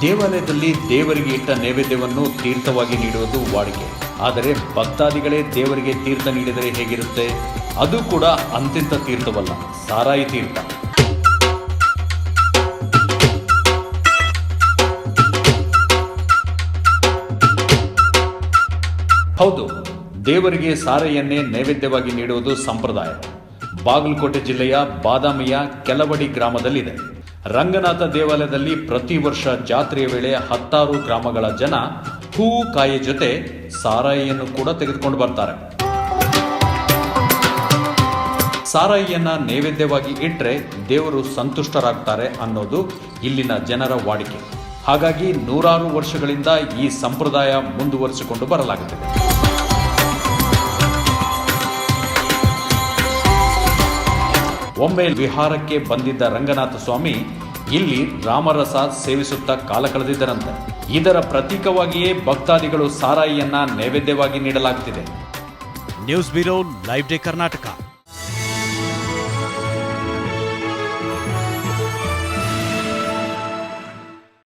ದೇವಾಲಯದಲ್ಲಿ ದೇವರಿಗೆ ಇಟ್ಟ ನೈವೇದ್ಯವನ್ನು ತೀರ್ಥವಾಗಿ ನೀಡುವುದು ವಾಡಿಕೆ. ಆದರೆ ಭಕ್ತಾದಿಗಳೇ ದೇವರಿಗೆ ತೀರ್ಥ ನೀಡಿದರೆ ಹೇಗಿರುತ್ತೆ? ಅದು ಕೂಡ ಅಂತಿಂತ ತೀರ್ಥವಲ್ಲ, ಸಾರಾಯಿ ತೀರ್ಥ. ಹೌದು, ದೇವರಿಗೆ ಸಾರಾಯಿಯನ್ನೇ ನೈವೇದ್ಯವಾಗಿ ನೀಡುವುದು ಸಂಪ್ರದಾಯ. ಬಾಗಲಕೋಟೆ ಜಿಲ್ಲೆಯ ಬಾದಾಮಿಯ ಕೆಲವಡಿ ಗ್ರಾಮದಲ್ಲಿದೆ. ರಂಗನಾಥ ದೇವಾಲಯದಲ್ಲಿ ಪ್ರತಿ ವರ್ಷ ಜಾತ್ರೆಯ ವೇಳೆ 10 ಗ್ರಾಮಗಳ ಜನ ಹೂವು ಕಾಯಿ ಜೊತೆ ಸಾರಾಯಿಯನ್ನು ಕೂಡ ತೆಗೆದುಕೊಂಡು ಬರ್ತಾರೆ. ಸಾರಾಯಿಯನ್ನ ನೈವೇದ್ಯವಾಗಿ ಇಟ್ಟರೆ ದೇವರು ಸಂತುಷ್ಟರಾಗ್ತಾರೆ ಅನ್ನೋದು ಇಲ್ಲಿನ ಜನರ ವಾಡಿಕೆ. ಹಾಗಾಗಿ 100 ವರ್ಷಗಳಿಂದ ಈ ಸಂಪ್ರದಾಯ ಮುಂದುವರಿಸಿಕೊಂಡು ಬರಲಾಗುತ್ತದೆ. ಒಮ್ಮೆ ವಿಹಾರಕ್ಕೆ ಬಂದಿದ್ದ ರಂಗನಾಥ ಸ್ವಾಮಿ ಇಲ್ಲಿ ರಾಮರಸ ಸೇವಿಸುತ್ತಾ ಕಾಲ ಕಳೆದಿದ್ದರಂತೆ. ಇದರ ಪ್ರತೀಕವಾಗಿಯೇ ಭಕ್ತಾದಿಗಳು ಸಾರಾಯಿಯನ್ನ ನೈವೇದ್ಯವಾಗಿ ನೀಡಲಾಗುತ್ತಿದೆ. News bureau, live day Karnataka.